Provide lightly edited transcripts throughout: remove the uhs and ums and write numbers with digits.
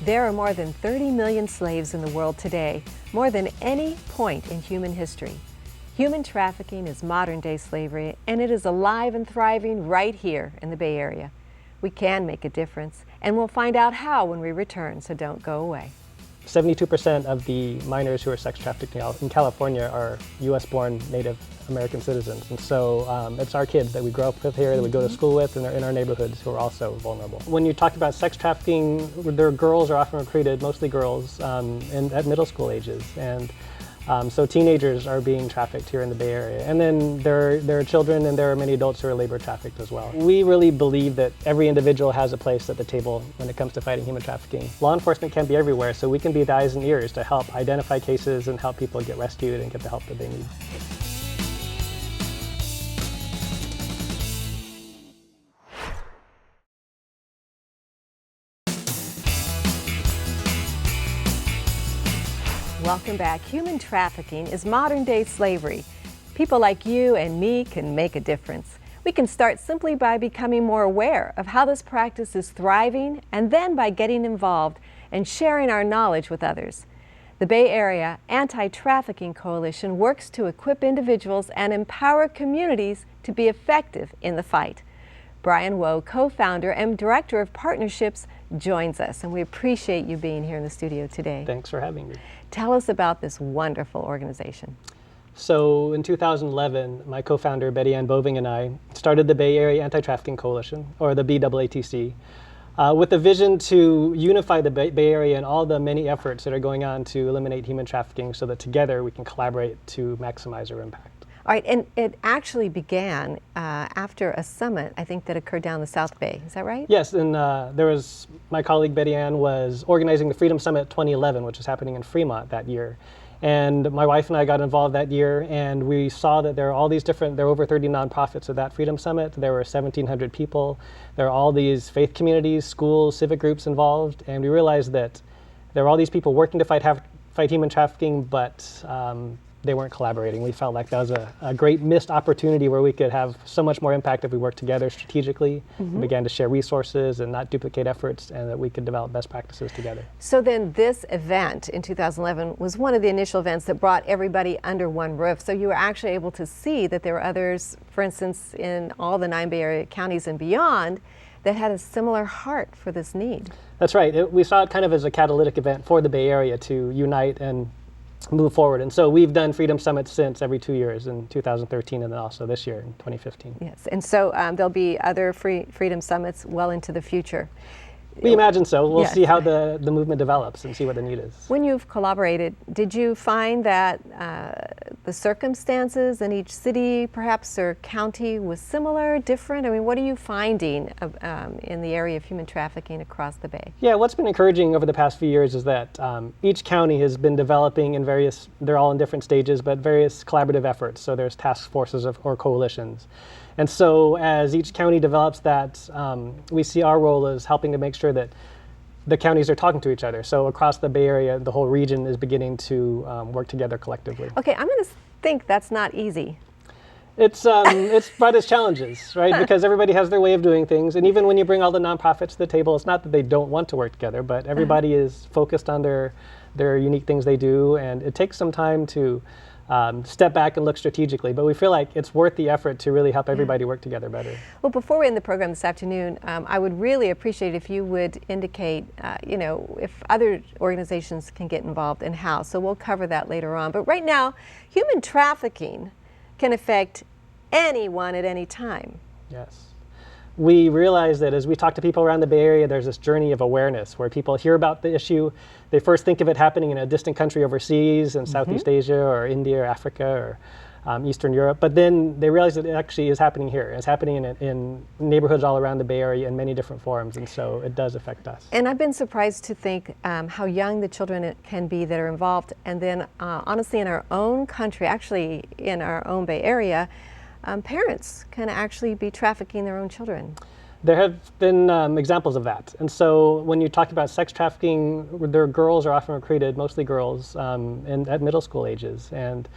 There are more than 30 million slaves in the world today, more than any point in human history. Human trafficking is modern-day slavery, and it is alive and thriving right here in the Bay Area. We can make a difference, and we'll find out how when we return, so don't go away. 72% of the minors who are sex trafficked in California are U.S.-born Native American citizens. And so it's our kids that we grow up with here, that we go to school with, and they're in our neighborhoods who are also vulnerable. When you talk about sex trafficking, their girls are often recruited, mostly girls, at middle school ages. And so teenagers are being trafficked here in the Bay Area. And then there are children and there are many adults who are labor trafficked as well. We really believe that every individual has a place at the table when it comes to fighting human trafficking. Law enforcement can be everywhere, so we can be the eyes and ears to help identify cases and help people get rescued and get the help that they need. Welcome back. Human trafficking is modern-day slavery. People like you and me can make a difference. We can start simply by becoming more aware of how this practice is thriving, and then by getting involved and sharing our knowledge with others. The Bay Area Anti-Trafficking Coalition works to equip individuals and empower communities to be effective in the fight. Brian Wo, co-founder and director of partnerships, joins us, and we appreciate you being here in the studio today. Thanks for having me. Tell us about this wonderful organization. So in 2011, my co-founder Betty Ann Boving and I started the Bay Area Anti-Trafficking Coalition, or the BAATC, with a vision to unify the Bay Area and all the many efforts that are going on to eliminate human trafficking so that together we can collaborate to maximize our impact. All right, and it actually began after a summit, I think, that occurred down the South Bay. Is that right? Yes, and my colleague Betty Ann was organizing the Freedom Summit 2011, which was happening in Fremont that year. And my wife and I got involved that year, and we saw that there are there are over 30 nonprofits at that Freedom Summit. There were 1,700 people. There are all these faith communities, schools, civic groups involved, and we realized that there were all these people working to fight human trafficking, but they weren't collaborating. We felt like that was a great missed opportunity where we could have so much more impact if we worked together strategically, and began to share resources and not duplicate efforts, and that we could develop best practices together. So then this event in 2011 was one of the initial events that brought everybody under one roof. So you were actually able to see that there were others, for instance, in all the 9 Bay Area counties and beyond, that had a similar heart for this need. That's right. We saw it kind of as a catalytic event for the Bay Area to unite and move forward. And so we've done Freedom Summits since every 2 years, in 2013 and then also this year in 2015. Yes, and so there'll be other Freedom Summits well into the future. We imagine so. We'll Yes. see how the movement develops and see what the need is. When you've collaborated, did you find that the circumstances in each city, perhaps, or county was similar, different? I mean, what are you finding in the area of human trafficking across the Bay? Yeah, what's been encouraging over the past few years is that each county has been developing in they're all in different stages, but various collaborative efforts. So there's task forces or coalitions. And so as each county develops that, we see our role as helping to make sure that the counties are talking to each other. So across the Bay Area, the whole region is beginning to work together collectively. Okay, I'm going to think that's not easy. It's brought us challenges, right? Because everybody has their way of doing things. And even when you bring all the nonprofits to the table, it's not that they don't want to work together, but everybody is focused on their unique things they do. And it takes some time to step back and look strategically, but we feel like it's worth the effort to really help everybody work together better. Well, before we end the program this afternoon, I would really appreciate if you would indicate, if other organizations can get involved and how. So we'll cover that later on. But right now, human trafficking can affect anyone at any time. Yes. We realize that as we talk to people around the Bay Area, there's this journey of awareness where people hear about the issue. They first think of it happening in a distant country overseas in Southeast Asia or India or Africa or Eastern Europe, but then they realize that it actually is happening here. It's happening in neighborhoods all around the Bay Area in many different forms, and so it does affect us. And I've been surprised to think how young the children can be that are involved, and then honestly in our own country, actually in our own Bay Area, parents can actually be trafficking their own children. There have been examples of that. And so when you talk about sex trafficking, their girls are often recruited, mostly girls, at middle school ages. And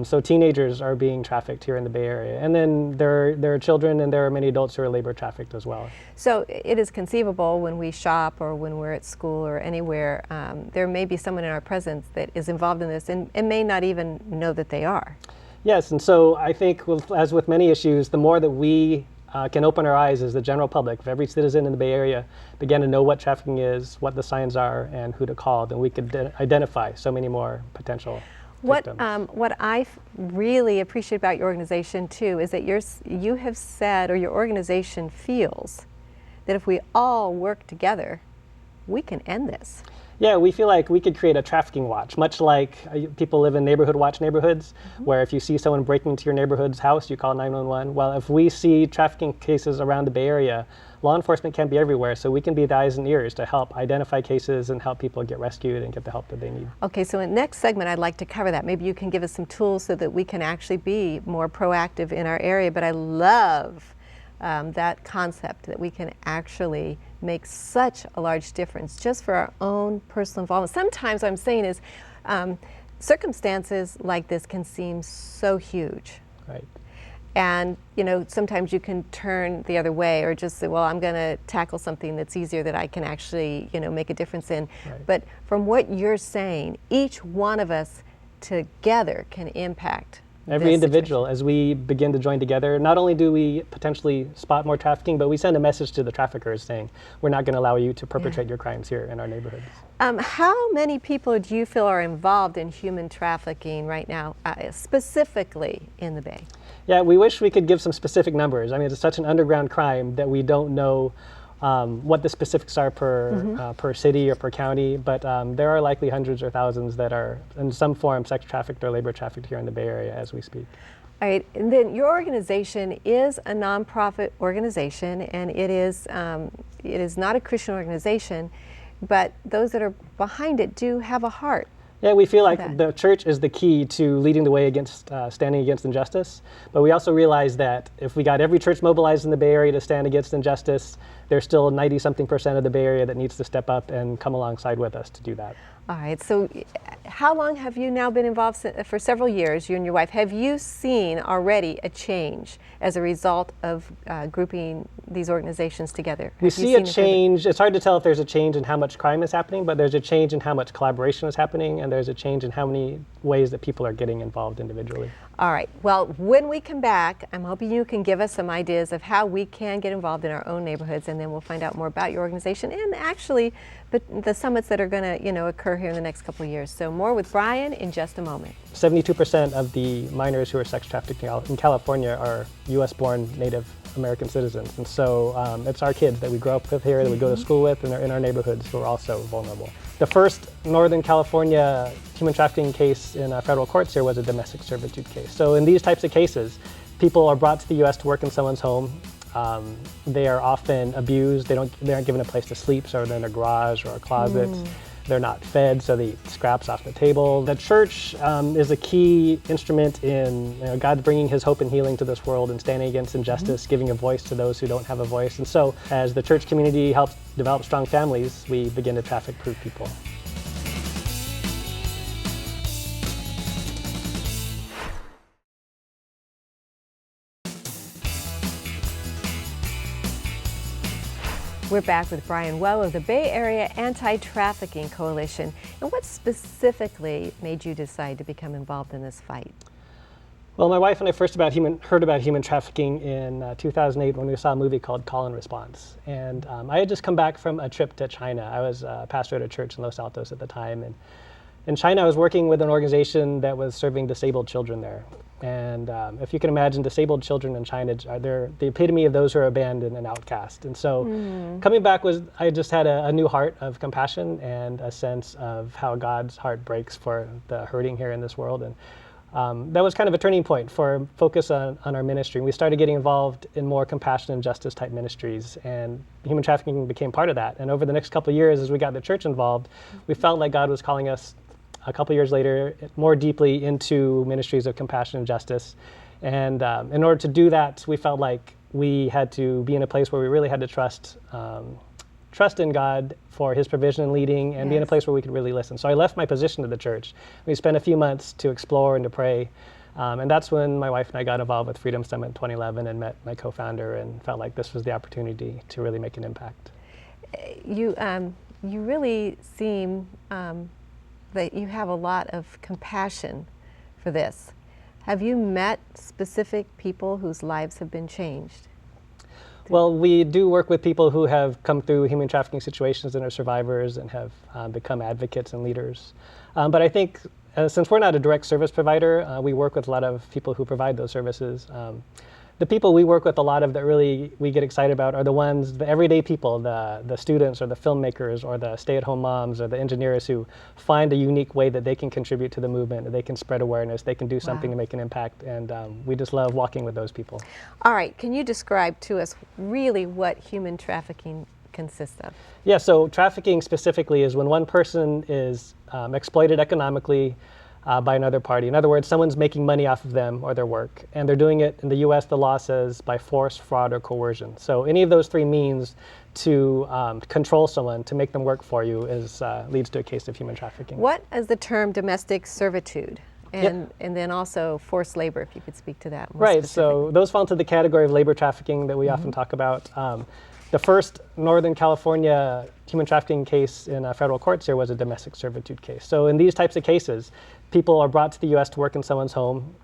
So teenagers are being trafficked here in the Bay Area. And then there are children and there are many adults who are labor trafficked as well. So it is conceivable when we shop or when we're at school or anywhere, there may be someone in our presence that is involved in this and may not even know that they are. Yes, and so I think as with many issues, the more that we can open our eyes as the general public, if every citizen in the Bay Area began to know what trafficking is, what the signs are, and who to call, then we could identify so many more potential victims. What I really appreciate about your organization too is that you have said, or your organization feels, that if we all work together, we can end this. Yeah, we feel like we could create a trafficking watch, much like people live in neighborhood watch neighborhoods, where if you see someone breaking into your neighborhood's house, you call 911. Well, if we see trafficking cases around the Bay Area, law enforcement can't be everywhere, so we can be the eyes and ears to help identify cases and help people get rescued and get the help that they need. Okay, so in the next segment, I'd like to cover that. Maybe you can give us some tools so that we can actually be more proactive in our area, but I love that concept that we can actually make such a large difference just for our own personal involvement. Sometimes what I'm saying is circumstances like this can seem so huge. Right. And, you know, sometimes you can turn the other way or just say, well, I'm going to tackle something that's easier that I can actually, you know, make a difference in. Right. But from what you're saying, each one of us together can impact every individual. As we begin to join together, not only do we potentially spot more trafficking, but we send a message to the traffickers saying, we're not going to allow you to perpetrate your crimes here in our neighborhoods. How many people do you feel are involved in human trafficking right now, specifically in the Bay? Yeah, we wish we could give some specific numbers. I mean, it's such an underground crime that we don't know what the specifics are per city or per county, but there are likely hundreds or thousands that are in some form sex trafficked or labor trafficked here in the Bay Area as we speak. All right, and then your organization is a nonprofit organization, and it is not a Christian organization, but those that are behind it do have a heart. Yeah, we feel like the church is the key to leading the way against standing against injustice. But we also realize that if we got every church mobilized in the Bay Area to stand against injustice, there's still 90-something% of the Bay Area that needs to step up and come alongside with us to do that. All right, so how long have you now been involved? For several years, you and your wife. Have you seen already a change as a result of grouping these organizations together? We see a change. It's hard to tell if there's a change in how much crime is happening, but there's a change in how much collaboration is happening, and there's a change in how many ways that people are getting involved individually. All right, well, when we come back, I'm hoping you can give us some ideas of how we can get involved in our own neighborhoods, and then we'll find out more about your organization and actually the summits that are going to, you know, occur here in the next couple of years. So more with Brian in just a moment. 72% of the minors who are sex trafficked in California are U.S.-born Native American citizens, and so it's our kids that we grow up with here, that we go to school with, and they're in our neighborhoods who are also vulnerable. The first Northern California human trafficking case in federal courts here was a domestic servitude case. So in these types of cases, people are brought to the U.S. to work in someone's home. They are often abused. They aren't given a place to sleep, so they're in a garage or a closet. They're not fed, so they eat scraps off the table. The church is a key instrument in God bringing His hope and healing to this world and standing against injustice, giving a voice to those who don't have a voice. And so, as the church community helps develop strong families, we begin to traffic-proof people. We're back with Brian Wo of the Bay Area Anti-Trafficking Coalition. And what specifically made you decide to become involved in this fight? Well, my wife and I first heard about human trafficking in 2008 when we saw a movie called Call and Response. And I had just come back from a trip to China. I was a pastor at a church in Los Altos at the time. And in China, I was working with an organization that was serving disabled children there. And if you can imagine, disabled children in China, they're the epitome of those who are abandoned and outcast. And so coming back I just had a new heart of compassion and a sense of how God's heart breaks for the hurting here in this world. And that was kind of a turning point for focus on our ministry. We started getting involved in more compassion and justice type ministries, and human trafficking became part of that. And over the next couple of years, as we got the church involved, we felt like God was calling us a couple years later more deeply into ministries of compassion and justice. And in order to do that, we felt like we had to be in a place where we really had to trust trust in God for His provision and leading, and be in a place where we could really listen. So I left my position at the church. We spent a few months to explore and to pray. And that's when my wife and I got involved with Freedom Summit in 2011 and met my co-founder and felt like this was the opportunity to really make an impact. You really seem that you have a lot of compassion for this. Have you met specific people whose lives have been changed? Well, we do work with people who have come through human trafficking situations and are survivors and have become advocates and leaders. But I think since we're not a direct service provider, we work with a lot of people who provide those services. The people we work with a lot of that really we get excited about are the ones, the everyday people, the students or the filmmakers or the stay-at-home moms or the engineers who find a unique way that they can contribute to the movement, that they can spread awareness, they can do something to make an impact, and we just love walking with those people. All right, can you describe to us really what human trafficking consists of? Yeah, so trafficking specifically is when one person is exploited economically by another party. In other words, someone's making money off of them or their work, and they're doing it, in the US, the law says, by force, fraud, or coercion. So any of those three means to control someone, to make them work for you, leads to a case of human trafficking. What is the term domestic servitude? And then also forced labor, if you could speak to that more Right, so those fall into the category of labor trafficking that we often talk about. The first Northern California human trafficking case in federal courts here was a domestic servitude case. So in these types of cases, people are brought to the US to work in someone's home.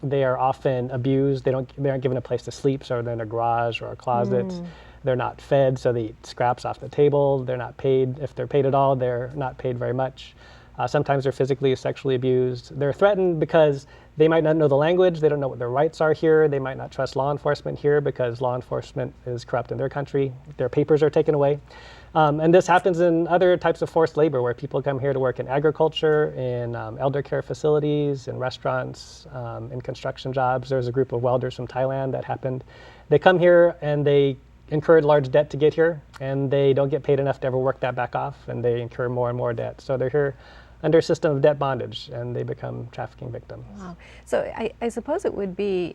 They are often abused. They aren't given a place to sleep, so they're in a garage or a closet. They're not fed, so they eat scraps off the table. They're not paid. If they're paid at all, they're not paid very much. Sometimes they're physically, sexually abused. They're threatened because they might not know the language. They don't know what their rights are here. They might not trust law enforcement here because law enforcement is corrupt in their country. Their papers are taken away. And this happens in other types of forced labor where people come here to work in agriculture, in elder care facilities, in restaurants, in construction jobs. There's a group of welders from Thailand that happened. They come here and they incurred large debt to get here, and they don't get paid enough to ever work that back off, and they incur more and more debt. So they're here under a system of debt bondage, and they become trafficking victims. Wow. So I suppose it would be,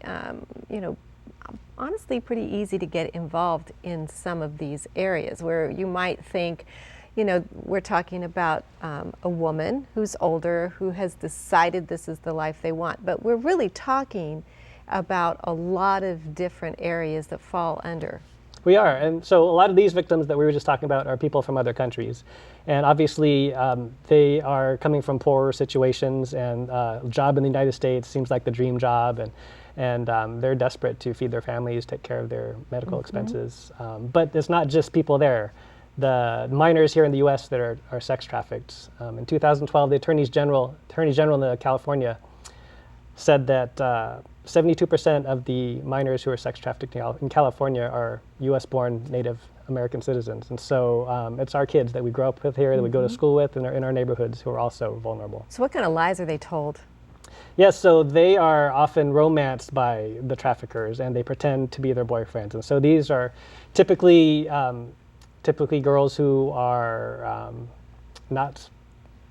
honestly pretty easy to get involved in some of these areas where you might think, we're talking about a woman who's older, who has decided this is the life they want, but we're really talking about a lot of different areas that fall under. We are, and so a lot of these victims that we were just talking about are people from other countries. And obviously they are coming from poorer situations, and a job in the United States seems like the dream job, and they're desperate to feed their families, take care of their medical expenses. But it's not just people there. The minors here in the US that are sex trafficked. In 2012, the Attorney General in California said that 72% of the minors who are sex trafficked in California are US-born Native American citizens. And so it's our kids that we grow up with here, that we go to school with, and are in our neighborhoods who are also vulnerable. So what kind of lies are they told? Yes, so they are often romanced by the traffickers, and they pretend to be their boyfriends. And so these are typically girls who are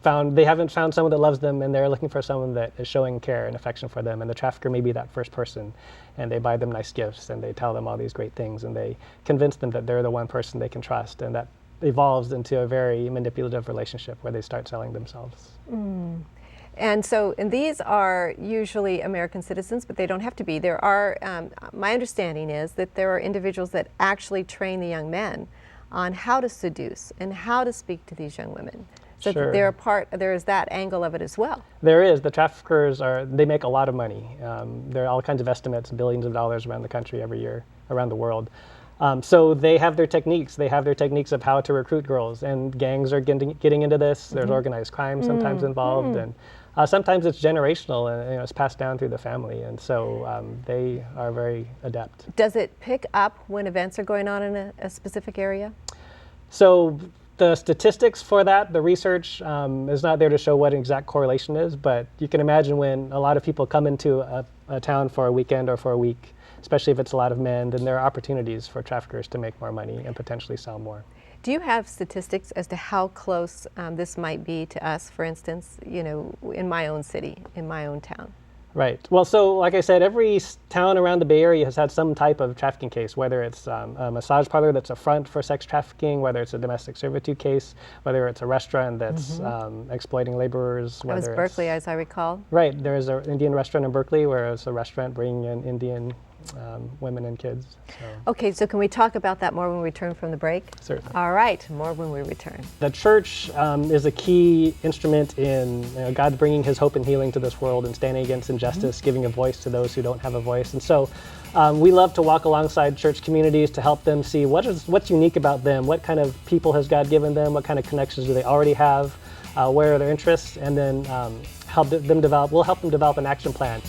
they haven't found someone that loves them, and they're looking for someone that is showing care and affection for them, and the trafficker may be that first person, and they buy them nice gifts, and they tell them all these great things, and they convince them that they're the one person they can trust, and that evolves into a very manipulative relationship where they start selling themselves. And these are usually American citizens, but they don't have to be. There are, my understanding is that there are individuals that actually train the young men on how to seduce and how to speak to these young women. So Sure. there is that angle of it as well. There is. The traffickers they make a lot of money. There are all kinds of estimates, billions of dollars around the country every year, around the world. So they have their techniques. They have their techniques of how to recruit girls, and gangs are getting into this. There's organized crime sometimes involved, and sometimes it's generational, and it's passed down through the family, and so they are very adept. Does it pick up when events are going on in a specific area? So the statistics for that, the research is not there to show what an exact correlation is, but you can imagine when a lot of people come into a town for a weekend or for a week, especially if it's a lot of men, then there are opportunities for traffickers to make more money and potentially sell more. Do you have statistics as to how close this might be to us, for instance, in my own city, in my own town? Right. Well, so like I said, every town around the Bay Area has had some type of trafficking case, whether it's a massage parlor that's a front for sex trafficking, whether it's a domestic servitude case, whether it's a restaurant that's exploiting laborers. That was Berkeley, as I recall. Right. There's an Indian restaurant in Berkeley where it's a restaurant bringing in Indian women and kids. So. Okay, so can we talk about that more when we return from the break? Certainly. All right, more when we return. The church is a key instrument in God bringing his hope and healing to this world and standing against injustice, giving a voice to those who don't have a voice. And so we love to walk alongside church communities to help them see what's unique about them, what kind of people has God given them, what kind of connections do they already have, where are their interests, and then we'll help them develop an action plan.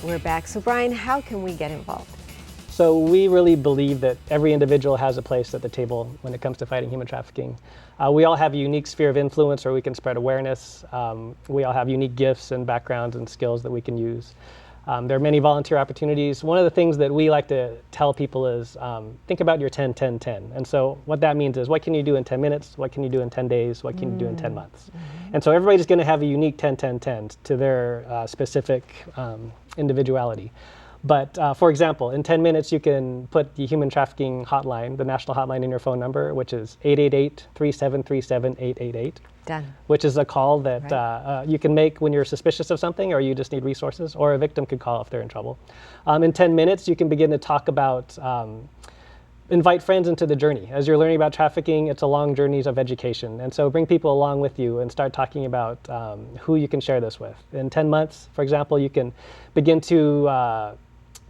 We're back. So Brian, how can we get involved? So we really believe that every individual has a place at the table when it comes to fighting human trafficking. We all have a unique sphere of influence where we can spread awareness. We all have unique gifts and backgrounds and skills that we can use. There are many volunteer opportunities. One of the things that we like to tell people is think about your 10-10-10. And so what that means is what can you do in 10 minutes? What can you do in 10 days? What can you do in 10 months? And so everybody's going to have a unique 10-10-10 to their specific individuality. But for example, in 10 minutes, you can put the human trafficking hotline, the national hotline, in your phone number, which is 888-3737-888. Done. Which is a call that you can make when you're suspicious of something or you just need resources, or a victim could call if they're in trouble. In 10 minutes, you can begin to talk about, invite friends into the journey. As you're learning about trafficking, it's a long journey of education. And so bring people along with you and start talking about who you can share this with. In 10 months, for example, you can begin to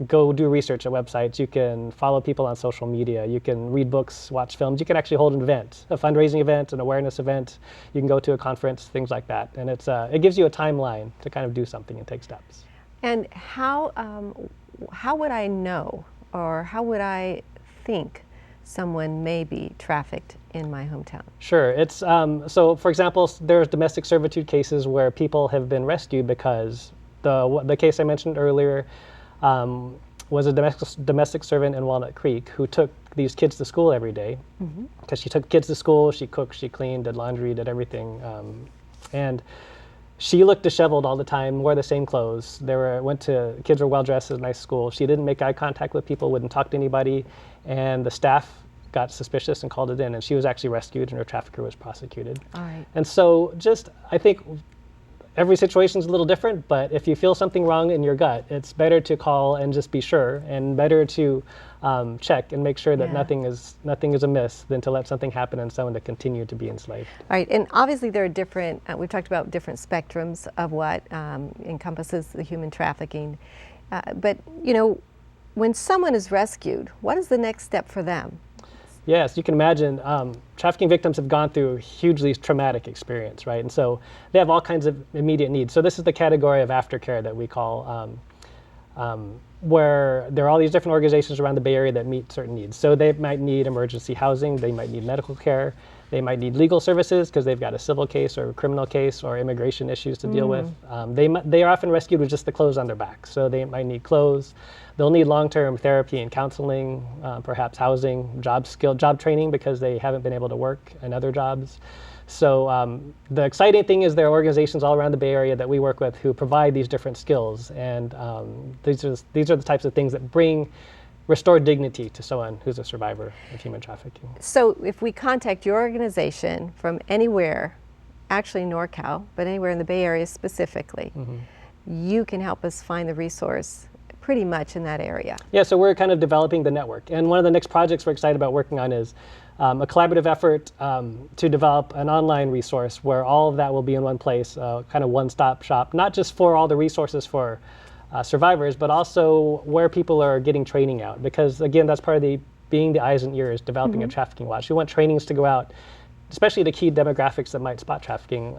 go do research at websites. You can follow people on social media. You can read books, watch films. You can actually hold an event, a fundraising event, an awareness event. You can go to a conference, things like that. And it gives you a timeline to kind of do something and take steps. And how would I know, or how would I think someone may be trafficked in my hometown? Sure. It's so for example, there's domestic servitude cases where people have been rescued because the case I mentioned earlier was a domestic servant in Walnut Creek who took these kids to school every day because she took kids to school, she cooked, she cleaned, did laundry, did everything, and she looked disheveled all the time, wore the same clothes. Kids were well dressed at a nice school. She didn't make eye contact with people, wouldn't talk to anybody, and the staff got suspicious and called it in, and she was actually rescued and her trafficker was prosecuted. All right. And so I think every situation is a little different, but if you feel something wrong in your gut, it's better to call and just be sure, and better to check and make sure that nothing is amiss than to let something happen and someone to continue to be enslaved. All right, and obviously there are different, we've talked about different spectrums of what encompasses the human trafficking, but when someone is rescued, what is the next step for them? Yes, you can imagine trafficking victims have gone through a hugely traumatic experience, right? And so they have all kinds of immediate needs. So this is the category of aftercare that we call, where there are all these different organizations around the Bay Area that meet certain needs. So they might need emergency housing, they might need medical care, they might need legal services because they've got a civil case or a criminal case or immigration issues to deal with. They are often rescued with just the clothes on their back. So they might need clothes. They'll need long-term therapy and counseling, perhaps housing, job training because they haven't been able to work in other jobs. So the exciting thing is there are organizations all around the Bay Area that we work with who provide these different skills, and these are the types of things that restore dignity to someone who's a survivor of human trafficking. So if we contact your organization from anywhere, actually NorCal, but anywhere in the Bay Area specifically, you can help us find the resource pretty much in that area. Yeah, so we're kind of developing the network. And one of the next projects we're excited about working on is a collaborative effort to develop an online resource where all of that will be in one place, kind of one-stop shop, not just for all the resources for survivors, but also where people are getting training out. Because again, that's part of being the eyes and ears, developing a trafficking watch. We want trainings to go out, especially to key demographics that might spot trafficking.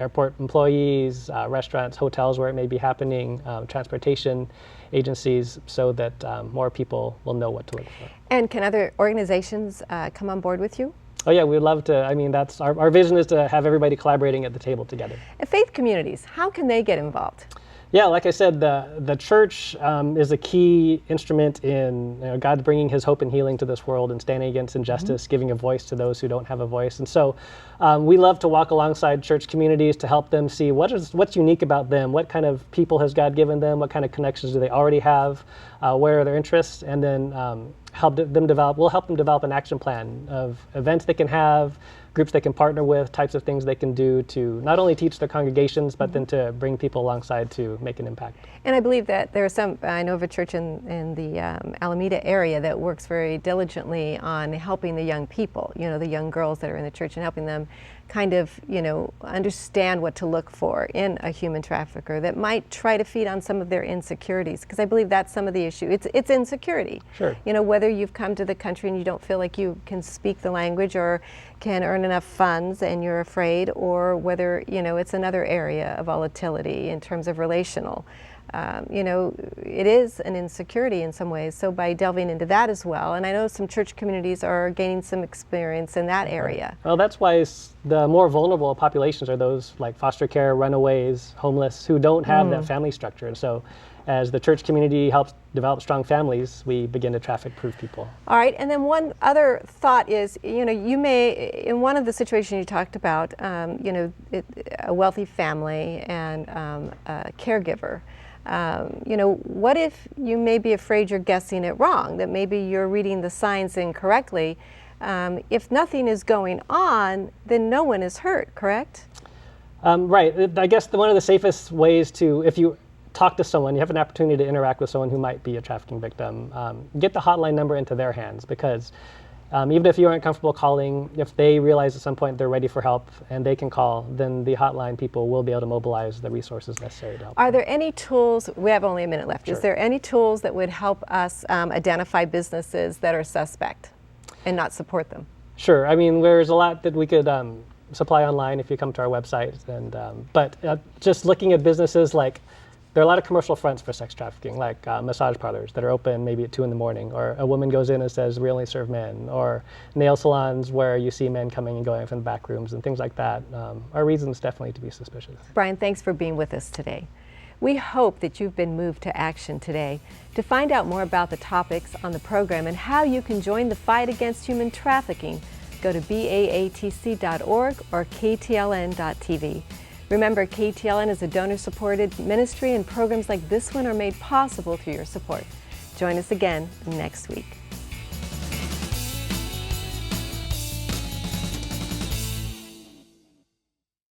Airport employees, restaurants, hotels where it may be happening, transportation agencies, so that more people will know what to look for. And can other organizations come on board with you? Oh yeah, we'd love to. I mean, that's our vision is to have everybody collaborating at the table together. And faith communities, how can they get involved? Yeah, like I said, the church is a key instrument in God bringing His hope and healing to this world and standing against injustice, giving a voice to those who don't have a voice. And so we love to walk alongside church communities to help them see what's unique about them, what kind of people has God given them, what kind of connections do they already have, where are their interests, and then we'll help them develop an action plan of events they can have, groups they can partner with, types of things they can do to not only teach their congregations, but then to bring people alongside to make an impact. And I believe that there are I know of a church in the Alameda area that works very diligently on helping the young people, the young girls that are in the church, and helping them kind of, understand what to look for in a human trafficker that might try to feed on some of their insecurities. Because I believe that's some of the issue. It's insecurity. Sure. Whether you've come to the country and you don't feel like you can speak the language or can earn enough funds and you're afraid, or whether, it's another area of volatility in terms of relational. It is an insecurity in some ways. So by delving into that as well, and I know some church communities are gaining some experience in that area. Well, that's why the more vulnerable populations are those like foster care, runaways, homeless, who don't have that family structure. And so as the church community helps develop strong families, we begin to traffic-proof people. All right, and then one other thought is, you may, in one of the situations you talked about, a wealthy family and a caregiver. What if you may be afraid you're guessing it wrong, that maybe you're reading the signs incorrectly? If nothing is going on, then no one is hurt, correct? Right. I guess one of the safest ways if you talk to someone, you have an opportunity to interact with someone who might be a trafficking victim, get the hotline number into their hands, because even if you aren't comfortable calling, if they realize at some point they're ready for help and they can call, then the hotline people will be able to mobilize the resources necessary to help. Are there any tools, we have only a minute left, Sure. Is there any tools that would help us identify businesses that are suspect and not support them? Sure. I mean, there's a lot that we could supply online if you come to our website. But just looking at businesses there are a lot of commercial fronts for sex trafficking, like massage parlors that are open maybe at 2 a.m, or a woman goes in and says, "We only serve men," or nail salons where you see men coming and going from the back rooms and things like that are reasons definitely to be suspicious. Brian, thanks for being with us today. We hope that you've been moved to action today. To find out more about the topics on the program and how you can join the fight against human trafficking, go to baatc.org or ktln.tv. Remember, KTLN is a donor-supported ministry, and programs like this one are made possible through your support. Join us again next week.